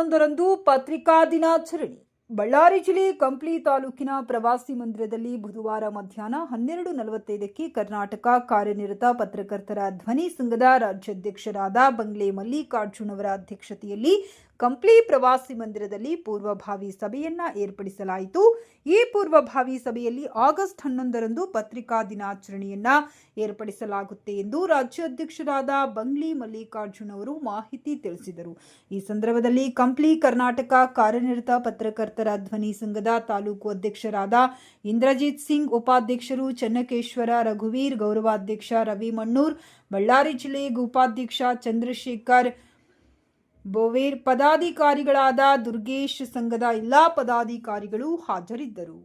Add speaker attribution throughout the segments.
Speaker 1: 11ರಂದು ಪತ್ರಿಕಾ ದಿನಾಚರಣೆ. ಬಳ್ಳಾರಿ ಜಿಲ್ಲೆ ಕಂಪ್ಲಿ ತಾಲೂಕಿನ ಪ್ರವಾಸಿ ಮಂದಿರದಲ್ಲಿ ಬುಧವಾರ ಮಧ್ಯಾಹ್ನ 12:45ಕ್ಕೆ ಕರ್ನಾಟಕ ಕಾರ್ಯನಿರತ ಪತ್ರಕರ್ತರ ಧ್ವನಿ ಸಂಘದ ರಾಜ್ಯಾಧ್ಯಕ್ಷರಾದ ಬಂಗ್ಲೆ ಮಲ್ಲಿಕಾರ್ಜುನ್ ಅವರ ಅಧ್ಯಕ್ಷತೆಯಲ್ಲಿ ಕಂಪ್ಲಿ ಪ್ರವಾಸಿ ಮಂದಿರದಲ್ಲಿ ಪೂರ್ವಭಾವಿ ಸಭೆಯನ್ನ ಏರ್ಪಡಿಸಲಾಯಿತು. ಈ ಪೂರ್ವಭಾವಿ ಸಭೆಯಲ್ಲಿ ಆಗಸ್ಟ್ 11ರಂದು ಪತ್ರಿಕಾ ದಿನಾಚರಣೆಯನ್ನ ಏರ್ಪಡಿಸಲಾಗುತ್ತೆ ಎಂದು ರಾಜ್ಯಾಧ್ಯಕ್ಷರಾದ ಬಂಗ್ಲೆ ಮಲ್ಲಿಕಾರ್ಜುನ್ ಅವರು ಮಾಹಿತಿ ತಿಳಿಸಿದರು. ಈ ಸಂದರ್ಭದಲ್ಲಿ ಕಂಪ್ಲಿ ಕರ್ನಾಟಕ ಕಾರ್ಯನಿರತ ಪತ್ರಕರ್ತರ ಧ್ವನಿ ಸಂಘದ ತಾಲೂಕು ಅಧ್ಯಕ್ಷರಾದ ಇಂದ್ರಜಿತ್ ಸಿಂಗ್, ಉಪಾಧ್ಯಕ್ಷರು ಚನ್ನಕೇಶ್ವರ ರಘುವೀರ್, ಗೌರವಾಧ್ಯಕ್ಷ ರವಿ ಮಣ್ಣೂರ್, ಬಳ್ಳಾರಿ ಜಿಲ್ಲೆ ಉಪಾಧ್ಯಕ್ಷ ಚಂದ್ರಶೇಖರ್ ಬೋವೇರ್, ಪದಾಧಿಕಾರಿಗಳಾದ ದುರ್ಗೇಶ್, ಸಂಘದ ಎಲ್ಲಾ ಪದಾಧಿಕಾರಿಗಳು ಹಾಜರಿದ್ದರು.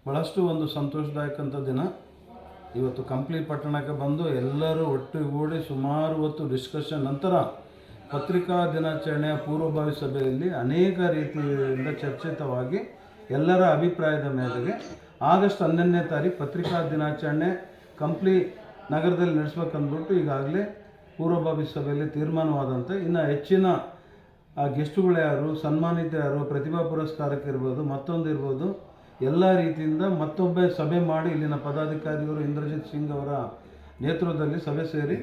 Speaker 2: ಬಹಳಷ್ಟು ಒಂದು ಸಂತೋಷದಾಯಕಂತ ದಿನ. ಇವತ್ತು ಕಂಪ್ಲಿ ಪಟ್ಟಣಕ್ಕೆ ಬಂದು ಎಲ್ಲರೂ ಒಟ್ಟುಗೂಡಿ ಸುಮಾರು ಹೊತ್ತು ಡಿಸ್ಕಷನ್ ನಂತರ ಪತ್ರಿಕಾ ದಿನಾಚರಣೆಯ ಪೂರ್ವಭಾವಿ ಸಭೆಯಲ್ಲಿ ಅನೇಕ ರೀತಿಯಿಂದ ಚರ್ಚಿತವಾಗಿ ಎಲ್ಲರ ಅಭಿಪ್ರಾಯದ ಮೇರೆಗೆ ಆಗಸ್ಟ್ 11ನೇ ತಾರೀಕು ಪತ್ರಿಕಾ ದಿನಾಚರಣೆ ಕಂಪ್ಲಿ ನಗರದಲ್ಲಿ ನಡೆಸಬೇಕಂದ್ಬಿಟ್ಟು ಈಗಾಗಲೇ ಪೂರ್ವಭಾವಿ ಸಭೆಯಲ್ಲಿ ತೀರ್ಮಾನವಾದಂತೆ ಇನ್ನು ಹೆಚ್ಚಿನ ಗೆಸ್ಟುಗಳು ಯಾರು, ಸನ್ಮಾನಿತ ಯಾರು, ಪ್ರತಿಭಾ ಪುರಸ್ಕಾರಕ್ಕೆ ಇರ್ಬೋದು, ಮತ್ತೊಂದು ಇರ್ಬೋದು, ಎಲ್ಲ ರೀತಿಯಿಂದ ಮತ್ತೊಬ್ಬ ಸಭೆ ಮಾಡಿ ಇಲ್ಲಿನ ಪದಾಧಿಕಾರಿಗಳು ಇಂದ್ರಜಿತ್ ಸಿಂಗ್ ಅವರ ನೇತೃತ್ವದಲ್ಲಿ ಸಭೆ ಸೇರಿ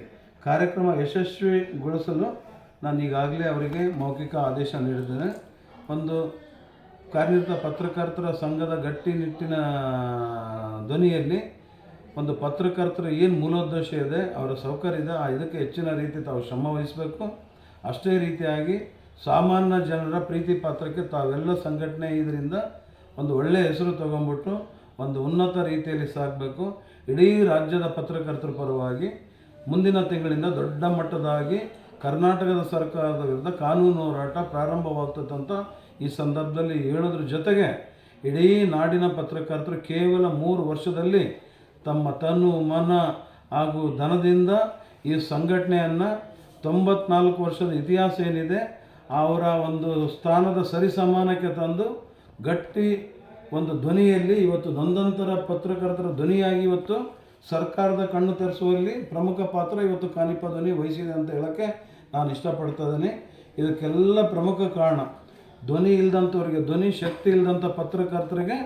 Speaker 2: ಕಾರ್ಯಕ್ರಮ ಯಶಸ್ವಿಗೊಳಿಸಲು ನಾನು ಈಗಾಗಲೇ ಅವರಿಗೆ ಮೌಖಿಕ ಆದೇಶ ನೀಡಿದ್ದೇನೆ. ಒಂದು ಕಾರ್ಯನಿರತ ಪತ್ರಕರ್ತರ ಸಂಘದ ಗಟ್ಟಿನಿಟ್ಟಿನ ಧ್ವನಿಯಲ್ಲಿ ಒಂದು ಪತ್ರಕರ್ತರು ಏನು ಮೂಲೋದ್ದೇಶ ಇದೆ, ಅವರ ಸೌಕರ್ಯ ಇದೆ, ಇದಕ್ಕೆ ಹೆಚ್ಚಿನ ರೀತಿ ತಾವು ಶ್ರಮ ವಹಿಸಬೇಕು. ಅಷ್ಟೇ ರೀತಿಯಾಗಿ ಸಾಮಾನ್ಯ ಜನರ ಪ್ರೀತಿ ಪಾತ್ರಕ್ಕೆ ತಾವೆಲ್ಲ ಸಂಘಟನೆ ಇದರಿಂದ ಒಂದು ಒಳ್ಳೆಯ ಹೆಸರು ತಗೊಂಡ್ಬಿಟ್ಟು ಒಂದು ಉನ್ನತ ರೀತಿಯಲ್ಲಿ ಸಾಗಬೇಕು. ಇಡೀ ರಾಜ್ಯದ ಪತ್ರಕರ್ತರ ಪರವಾಗಿ ಮುಂದಿನ ತಿಂಗಳಿಂದ ದೊಡ್ಡ ಮಟ್ಟದಾಗಿ ಕರ್ನಾಟಕದ ಸರ್ಕಾರದ ವಿರುದ್ಧ ಕಾನೂನು ಹೋರಾಟ ಪ್ರಾರಂಭವಾಗ್ತದಂತ ಈ ಸಂದರ್ಭದಲ್ಲಿ ಹೇಳೋದ್ರ ಜೊತೆಗೆ ಇಡೀ ನಾಡಿನ ಪತ್ರಕರ್ತರು ಕೇವಲ 3 ವರ್ಷದಲ್ಲಿ ತಮ್ಮ ತನು ಮನ ಹಾಗೂ ಧನದಿಂದ ಈ ಸಂಘಟನೆಯನ್ನು 94 ವರ್ಷದ ಇತಿಹಾಸ ಏನಿದೆ ಅವರ ಒಂದು ಸ್ಥಾನದ ಸರಿಸಮಾನಕ್ಕೆ ತಂದು ಗಟ್ಟಿ ಒಂದು ಧ್ವನಿಯಲ್ಲಿ ಇವತ್ತು ನೊಂದಂತರ ಪತ್ರಕರ್ತರ ಧ್ವನಿಯಾಗಿ ಇವತ್ತು ಸರ್ಕಾರದ ಕಣ್ಣು ತೆರೆಸುವಲ್ಲಿ ಪ್ರಮುಖ ಪಾತ್ರ ಇವತ್ತು ಕಾನಿಪ ಧ್ವನಿ ವಹಿಸಿದೆ ಅಂತ ಹೇಳೋಕ್ಕೆ ನಾನು ಇಷ್ಟಪಡ್ತಾ ಇದ್ದೀನಿ. ಇದಕ್ಕೆಲ್ಲ ಪ್ರಮುಖ ಕಾರಣ ಧ್ವನಿ ಇಲ್ಲದಂಥವ್ರಿಗೆ, ಧ್ವನಿ ಶಕ್ತಿ ಇಲ್ಲದಂಥ ಪತ್ರಕರ್ತರಿಗೆ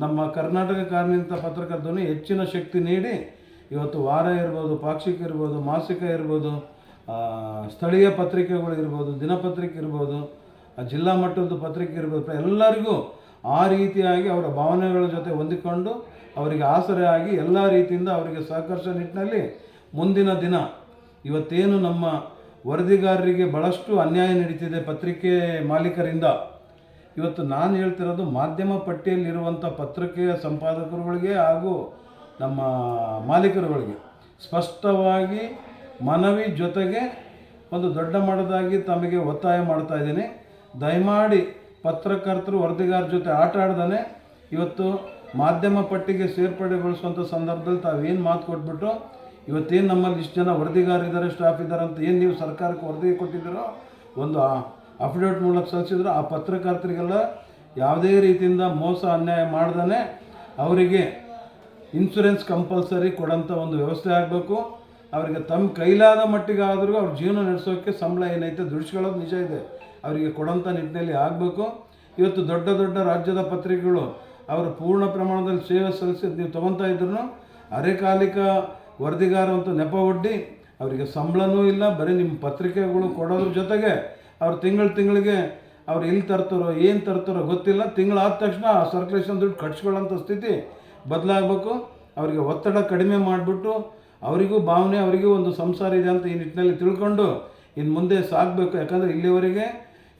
Speaker 2: ನಮ್ಮ ಕರ್ನಾಟಕ ಕಾರ್ಯನಿರತ ಪತ್ರಕರ್ತರ ಧ್ವನಿ ಹೆಚ್ಚಿನ ಶಕ್ತಿ ನೀಡಿ ಇವತ್ತು ವಾರ ಇರ್ಬೋದು, ಪಾಕ್ಷಿಕ ಇರ್ಬೋದು, ಮಾಸಿಕ ಇರ್ಬೋದು, ಸ್ಥಳೀಯ ಪತ್ರಿಕೆಗಳು ಇರ್ಬೋದು, ದಿನಪತ್ರಿಕೆ ಇರ್ಬೋದು, ಜಿಲ್ಲಾ ಮಟ್ಟದ ಪತ್ರಿಕೆ ಇರ್ಬೋದು, ಎಲ್ಲರಿಗೂ ಆ ರೀತಿಯಾಗಿ ಅವರ ಭಾವನೆಗಳ ಜೊತೆ ಹೊಂದಿಕೊಂಡು ಅವರಿಗೆ ಆಸರೆ ಆಗಿ ಎಲ್ಲ ರೀತಿಯಿಂದ ಅವರಿಗೆ ಸಹಕರಿಸೋ ನಿಟ್ಟಿನಲ್ಲಿ ಮುಂದಿನ ದಿನ ಇವತ್ತೇನು ನಮ್ಮ ವರದಿಗಾರರಿಗೆ ಭಾಳಷ್ಟು ಅನ್ಯಾಯ ನಡೀತಿದೆ ಪತ್ರಿಕೆ ಮಾಲೀಕರಿಂದ, ಇವತ್ತು ನಾನು ಹೇಳ್ತಿರೋದು ಮಾಧ್ಯಮ ಪಟ್ಟಿಯಲ್ಲಿರುವಂಥ ಪತ್ರಿಕೆಯ ಸಂಪಾದಕರುಗಳಿಗೆ ಹಾಗೂ ನಮ್ಮ ಮಾಲೀಕರುಗಳಿಗೆ ಸ್ಪಷ್ಟವಾಗಿ ಮನವಿ ಜೊತೆಗೆ ಒಂದು ದೊಡ್ಡ ಮಟ್ಟದಾಗಿ ತಮಗೆ ಒತ್ತಾಯ ಮಾಡ್ತಾ ಇದ್ದೀನಿ. ದಯಮಾಡಿ ಪತ್ರಕರ್ತರು ವರದಿಗಾರ ಜೊತೆ ಆಟ ಆಡ್ದೇ ಇವತ್ತು ಮಾಧ್ಯಮ ಪಟ್ಟಿಗೆ ಸೇರ್ಪಡೆಗೊಳಿಸುವಂಥ ಸಂದರ್ಭದಲ್ಲಿ ತಾವೇನು ಮಾತು ಕೊಟ್ಬಿಟ್ಟು ಇವತ್ತೇನು ನಮ್ಮಲ್ಲಿ ಇಷ್ಟು ಜನ ವರದಿಗಾರಿದ್ದಾರೆ, ಸ್ಟಾಫ್ ಇದ್ದಾರೆ ಅಂತ ಏನು ನೀವು ಸರ್ಕಾರಕ್ಕೆ ವರದಿ ಕೊಟ್ಟಿದ್ದೀರೋ, ಒಂದು ಅಫಿಡೇವಿಟ್ ಮೂಲಕ ಸಲ್ಲಿಸಿದ್ರು, ಆ ಪತ್ರಕರ್ತರಿಗೆಲ್ಲ ಯಾವುದೇ ರೀತಿಯಿಂದ ಮೋಸ ಅನ್ಯಾಯ ಮಾಡ್ದೇ ಅವರಿಗೆ ಇನ್ಶೂರೆನ್ಸ್ ಕಂಪಲ್ಸರಿ ಕೊಡೋಂಥ ಒಂದು ವ್ಯವಸ್ಥೆ ಆಗಬೇಕು. ಅವರಿಗೆ ತಮ್ಮ ಕೈಲಾದ ಮಟ್ಟಿಗಾದರೂ ಅವ್ರ ಜೀವನ ನಡೆಸೋಕ್ಕೆ ಸಂಬಳ ಏನೈತೆ ದುಡಿಸ್ಕೊಳ್ಳೋದು ನಿಜ ಇದೆ, ಅವರಿಗೆ ಕೊಡೋಂಥ ನಿಟ್ಟಿನಲ್ಲಿ ಆಗಬೇಕು. ಇವತ್ತು ದೊಡ್ಡ ದೊಡ್ಡ ರಾಜ್ಯದ ಪತ್ರಿಕೆಗಳು ಅವರು ಪೂರ್ಣ ಪ್ರಮಾಣದಲ್ಲಿ ಸೇವೆ ಸಲ್ಲಿಸಿದ್ದು ನೀವು ತೊಗೊತಾ ಇದ್ರು ಅರೆಕಾಲಿಕ ವರದಿಗಾರ ಅಂತ ನೆಪ ಒಡ್ಡಿ ಅವರಿಗೆ ಸಂಬಳನೂ ಇಲ್ಲ, ಬರೀ ನಿಮ್ಮ ಪತ್ರಿಕೆಗಳು ಕೊಡೋದ್ರ ಜೊತೆಗೆ ಅವ್ರು ತಿಂಗಳಿಗೆ ಅವ್ರು ಎಲ್ಲಿ ತರ್ತಾರೋ ಏನು ತರ್ತಾರೋ ಗೊತ್ತಿಲ್ಲ, ತಿಂಗಳಾದ ತಕ್ಷಣ ಆ ಸರ್ಕ್ಯುಲೇಷನ್ ದುಡ್ಡು ಕಟ್ಸ್ಕೊಳ್ಳೋಂಥ ಸ್ಥಿತಿ ಬದಲಾಗಬೇಕು. ಅವರಿಗೆ ಒತ್ತಡ ಕಡಿಮೆ ಮಾಡಿಬಿಟ್ಟು ಅವರಿಗೂ ಭಾವನೆ, ಅವರಿಗೂ ಒಂದು ಸಂಸಾರ ಇದೆ ಅಂತ ಈ ನಿಟ್ಟಿನಲ್ಲಿ ತಿಳ್ಕೊಂಡು ಇನ್ನು ಮುಂದೆ ಸಾಗಬೇಕು. ಯಾಕಂದರೆ ಇಲ್ಲಿವರೆಗೆ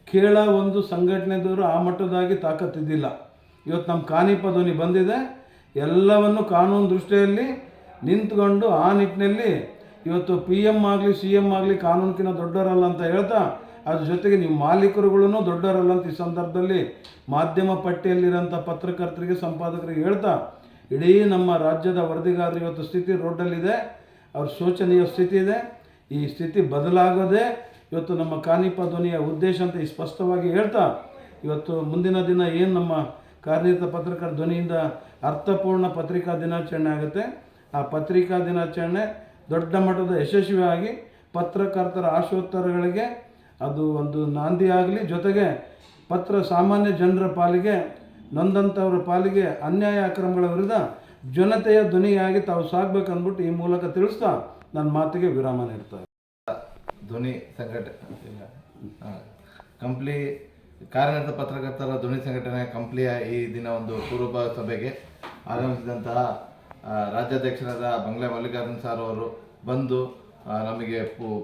Speaker 2: ಕೇಳ ಒಂದು ಸಂಘಟನೆದವರು ಆ ಮಟ್ಟದಾಗಿ ತಾಕತ್ತಿದ್ದಿಲ್ಲ. ಇವತ್ತು ನಮ್ಮ ಕಾನಿಪ ಧ್ವನಿ ಬಂದಿದೆ, ಎಲ್ಲವನ್ನು ಕಾನೂನು ದೃಷ್ಟಿಯಲ್ಲಿ ನಿಂತ್ಕೊಂಡು ಆ ನಿಟ್ಟಿನಲ್ಲಿ ಇವತ್ತು PM ಆಗಲಿ CM ಆಗಲಿ ಕಾನೂನಿನ ದೊಡ್ಡವರಲ್ಲ ಅಂತ ಹೇಳ್ತಾ, ಅದ್ರ ಜೊತೆಗೆ ನೀವು ಮಾಲೀಕರುಗಳೂ ದೊಡ್ಡವರಲ್ಲ ಅಂತ ಈ ಸಂದರ್ಭದಲ್ಲಿ ಮಾಧ್ಯಮ ಪಟ್ಟಿಯಲ್ಲಿರೋಂಥ ಪತ್ರಕರ್ತರಿಗೆ, ಸಂಪಾದಕರಿಗೆ ಹೇಳ್ತಾ, ಇಡೀ ನಮ್ಮ ರಾಜ್ಯದ ವರದಿಗಾರರು ಇವತ್ತು ಸ್ಥಿತಿ ರೋಡಲ್ಲಿದೆ, ಅವ್ರ ಶೋಚನೀಯ ಸ್ಥಿತಿ ಇದೆ. ಈ ಸ್ಥಿತಿ ಬದಲಾಗೋದೇ ಇವತ್ತು ನಮ್ಮ ಕಾನಿಪ ಧ್ವನಿಯ ಉದ್ದೇಶ ಅಂತ ಈ ಸ್ಪಷ್ಟವಾಗಿ ಹೇಳ್ತಾ, ಇವತ್ತು ಮುಂದಿನ ದಿನ ಏನು ನಮ್ಮ ಕಾರ್ಯನಿರತ ಪತ್ರಕರ್ತರ ಧ್ವನಿಯಿಂದ ಅರ್ಥಪೂರ್ಣ ಪತ್ರಿಕಾ ದಿನಾಚರಣೆ ಆಗುತ್ತೆ. ಆ ಪತ್ರಿಕಾ ದಿನಾಚರಣೆ ದೊಡ್ಡ ಮಟ್ಟದ ಯಶಸ್ವಿಯಾಗಿ ಪತ್ರಕರ್ತರ ಆಶೋತ್ತರಗಳಿಗೆ ಅದು ಒಂದು ನಾಂದಿ ಆಗಲಿ, ಜೊತೆಗೆ ಪತ್ರ ಸಾಮಾನ್ಯ ಜನರ ಪಾಲಿಗೆ, ನೊಂದಂಥವರ ಪಾಲಿಗೆ ಅನ್ಯಾಯ ಅಕ್ರಮಗಳ ವಿರುದ್ಧ ಜನತೆಯ ಧ್ವನಿಯಾಗಿ ತಾವು ಸಾಗಬೇಕಂದ್ಬಿಟ್ಟು ಈ ಮೂಲಕ ತಿಳಿಸ್ತಾ ನನ್ನ ಮಾತಿಗೆ ವಿರಾಮ ನೀಡ್ತಾರೆ.
Speaker 3: ಧ್ವನಿ ಕಂಪ್ಲಿ ಕಾರ್ಯನಿರತ ಪತ್ರಕರ್ತರ ಧ್ವನಿ ಸಂಘಟನೆ ಕಂಪ್ಲಿಯ ಈ ದಿನ ಒಂದು ಪೂರ್ವಭಾವಿ ಸಭೆಗೆ ಆಗಮಿಸಿದಂತಹ ರಾಜ್ಯಾಧ್ಯಕ್ಷರಾದ ಬಂಗ್ಲೆ ಮಲ್ಲಿಕಾರ್ಜುನ್ ಸರ್ ಅವರು ಬಂದು ನಮಗೆ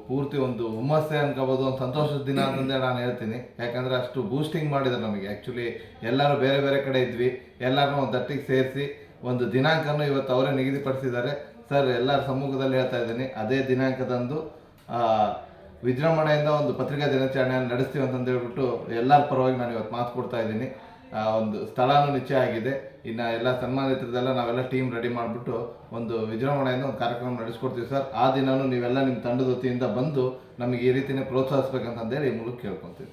Speaker 3: ಪೂರ್ತಿ ಒಂದು ಹುಮ್ಮಸ್ಸೆ ಅನ್ಕೋಬೋದು, ಒಂದು ಸಂತೋಷದ ದಿನ ಅಂತಂದೇ ನಾನು ಹೇಳ್ತೀನಿ. ಯಾಕಂದರೆ ಅಷ್ಟು ಬೂಸ್ಟಿಂಗ್ ಮಾಡಿದ್ದಾರೆ ನಮಗೆ. ಆ್ಯಕ್ಚುಲಿ ಎಲ್ಲರೂ ಬೇರೆ ಬೇರೆ ಕಡೆ ಇದ್ವಿ, ಎಲ್ಲರನ್ನೂ ಒಂದು ದಟ್ಟಿಗೆ ಸೇರಿಸಿ ಒಂದು ದಿನಾಂಕನೂ ಇವತ್ತು ಅವರೇ ನಿಗದಿಪಡಿಸಿದ್ದಾರೆ. ಸರ್ ಎಲ್ಲರ ಸಮ್ಮುಖದಲ್ಲಿ ಹೇಳ್ತಾ ಇದ್ದೀನಿ, ಅದೇ ದಿನಾಂಕದಂದು ವಿಜೃಂಭಣೆಯಿಂದ ಒಂದು ಪತ್ರಿಕಾ ದಿನಾಚರಣೆಯನ್ನು ನಡೆಸ್ತೀವಿ ಅಂತಂದು ಹೇಳ್ಬಿಟ್ಟು ಎಲ್ಲರ ಪರವಾಗಿ ನಾನು ಇವತ್ತು ಮಾತು ಕೊಡ್ತಾ ಇದ್ದೀನಿ. ಒಂದು ಸ್ಥಳನೂ ನಿಶ್ಚಯ ಆಗಿದೆ. ಇನ್ನು ಎಲ್ಲ ಸನ್ಮಾನಿತರದೆಲ್ಲ ನಾವೆಲ್ಲ ಟೀಮ್ ರೆಡಿ ಮಾಡಿಬಿಟ್ಟು ಒಂದು ವಿಜೃಂಭಣೆಯಿಂದ ಒಂದು ಕಾರ್ಯಕ್ರಮ ನಡೆಸ್ಕೊಡ್ತೀವಿ ಸರ್. ಆ ದಿನವೂ ನೀವೆಲ್ಲ ನಿಮ್ಮ ತಂಡದ ವತಿಯಿಂದ ಬಂದು ನಮಗೆ ಈ ರೀತಿಯೇ ಪ್ರೋತ್ಸಾಹಿಸ್ಬೇಕಂತಂದೇಳಿ ಈ ಮೂಲಕ ಕೇಳ್ಕೊತೀವಿ.